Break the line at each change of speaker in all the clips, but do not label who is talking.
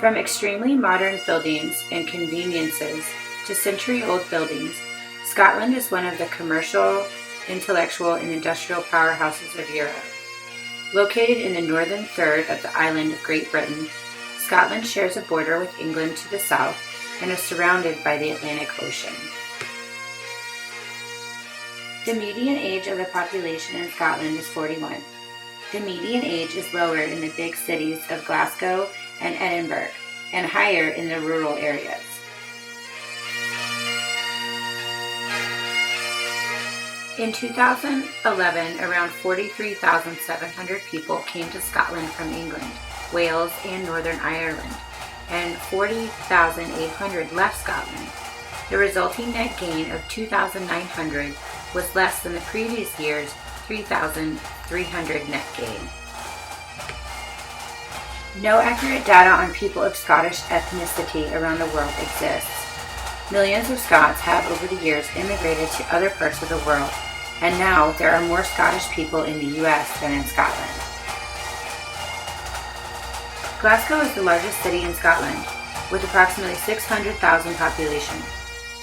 From extremely modern buildings and conveniences to century-old buildings, Scotland is one of the commercial, intellectual, and industrial powerhouses of Europe. Located in the northern third of the island of Great Britain, Scotland shares a border with England to the south and is surrounded by the Atlantic Ocean. The median age of the population in Scotland is 41. The median age is lower in the big cities of Glasgow and Edinburgh, and higher in the rural areas. In 2011, around 43,700 people came to Scotland from England, Wales, and Northern Ireland, and 40,800 left Scotland. The resulting net gain of 2,900 was less than the previous year's 3,300 net gain. No accurate data on people of Scottish ethnicity around the world exists. Millions of Scots have over the years immigrated to other parts of the world, and now there are more Scottish people in the US than in Scotland. Glasgow is the largest city in Scotland, with approximately 600,000 population.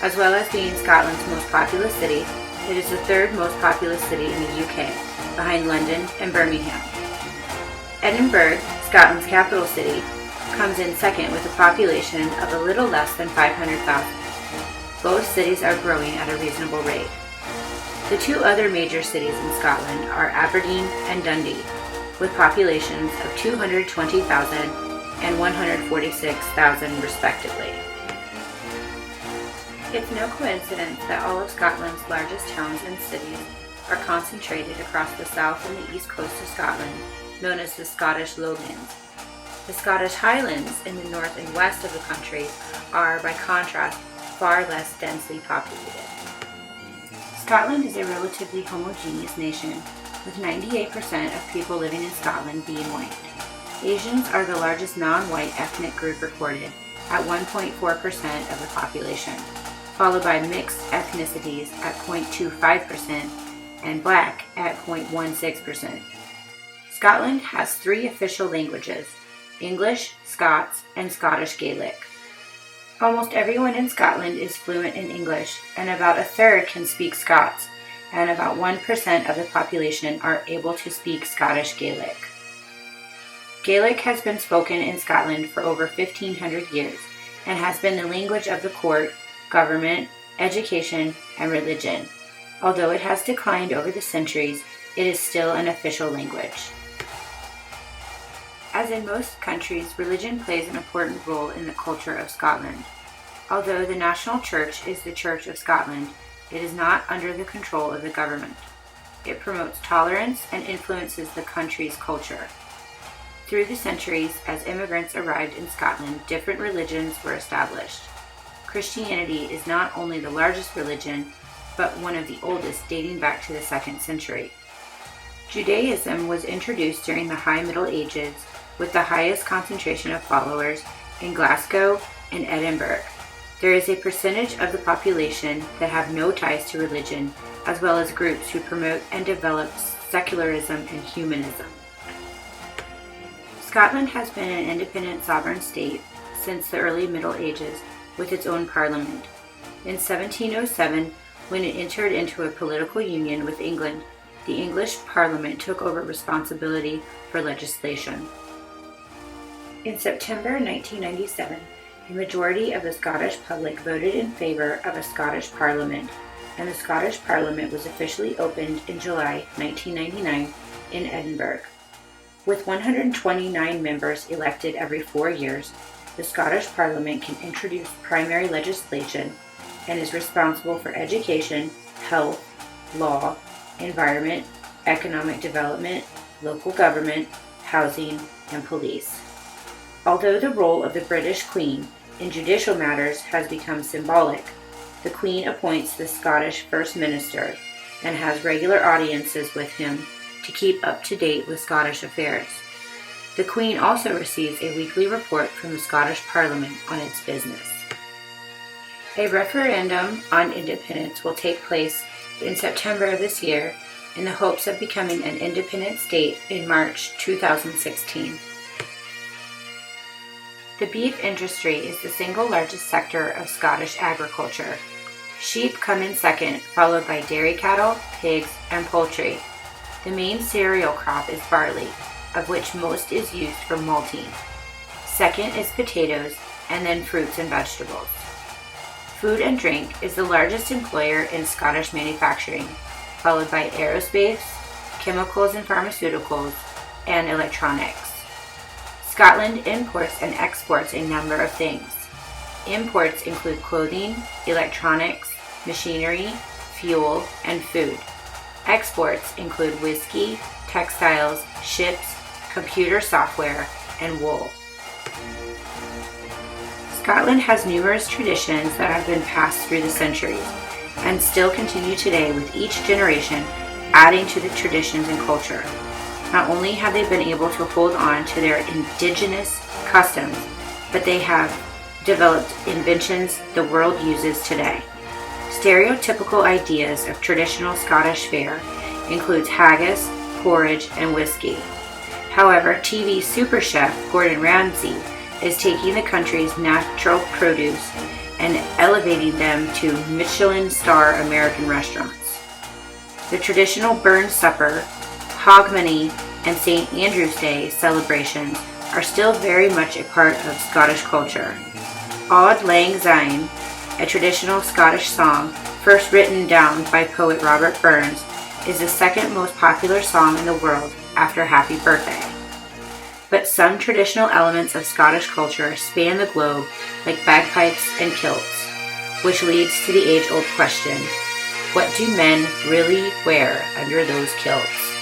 As well as being Scotland's most populous city, it is the third most populous city in the UK, behind London and Birmingham. Edinburgh, Scotland's capital city, comes in second with a population of a little less than 500,000. Both cities are growing at a reasonable rate. The two other major cities in Scotland are Aberdeen and Dundee, with populations of 220,000 and 146,000 respectively. It's no coincidence that all of Scotland's largest towns and cities are concentrated across the south and the east coast of Scotland, known as the Scottish Lowlands. The Scottish Highlands in the north and west of the country are, by contrast, far less densely populated. Scotland is a relatively homogeneous nation, with 98% of people living in Scotland being white. Asians are the largest non-white ethnic group recorded, at 1.4% of the population, followed by mixed ethnicities at 0.25% and Black at 0.16%. Scotland has 3 official languages: English, Scots, and Scottish Gaelic. Almost everyone in Scotland is fluent in English, and about a third can speak Scots, and about 1% of the population are able to speak Scottish Gaelic. Gaelic has been spoken in Scotland for over 1,500 years, and has been the language of the court, government, education, and religion. Although it has declined over the centuries, it is still an official language. As in most countries, religion plays an important role in the culture of Scotland. Although the national church is the Church of Scotland, it is not under the control of the government. It promotes tolerance and influences the country's culture. Through the centuries, as immigrants arrived in Scotland, different religions were established. Christianity is not only the largest religion, but one of the oldest, dating back to the 2nd century. Judaism was introduced during the High Middle Ages, with the highest concentration of followers in Glasgow and Edinburgh. There is a percentage of the population that have no ties to religion, as well as groups who promote and develop secularism and humanism. Scotland has been an independent sovereign state since the early Middle Ages, with its own parliament. In 1707, when it entered into a political union with England, the English Parliament took over responsibility for legislation. In September 1997, a majority of the Scottish public voted in favor of a Scottish Parliament, and the Scottish Parliament was officially opened in July 1999 in Edinburgh. With 129 members elected every 4 years, the Scottish Parliament can introduce primary legislation and is responsible for education, health, law, environment, economic development, local government, housing, and police. Although the role of the British Queen in judicial matters has become symbolic, the Queen appoints the Scottish First Minister and has regular audiences with him to keep up to date with Scottish affairs. The Queen also receives a weekly report from the Scottish Parliament on its business. A referendum on independence will take place in September of this year in the hopes of becoming an independent state in March 2016. The beef industry is the single largest sector of Scottish agriculture. Sheep come in second, followed by dairy cattle, pigs, and poultry. The main cereal crop is barley, of which most is used for malting. Second is potatoes, and then fruits and vegetables. Food and drink is the largest employer in Scottish manufacturing, followed by aerospace, chemicals and pharmaceuticals, and electronics. Scotland imports and exports a number of things. Imports include clothing, electronics, machinery, fuel, and food. Exports include whiskey, textiles, ships, computer software, and wool. Scotland has numerous traditions that have been passed through the centuries and still continue today, with each generation adding to the traditions and culture. Not only have they been able to hold on to their indigenous customs, but they have developed inventions the world uses today. Stereotypical ideas of traditional Scottish fare includes haggis, porridge, and whiskey. However, TV super chef Gordon Ramsay is taking the country's natural produce and elevating them to Michelin star American restaurants. The traditional Burn Supper, Hogmanay, and St. Andrew's Day celebrations are still very much a part of Scottish culture. Auld Lang Syne, a traditional Scottish song first written down by poet Robert Burns, is the second most popular song in the world after Happy Birthday. But some traditional elements of Scottish culture span the globe, like bagpipes and kilts, which leads to the age-old question, what do men really wear under those kilts?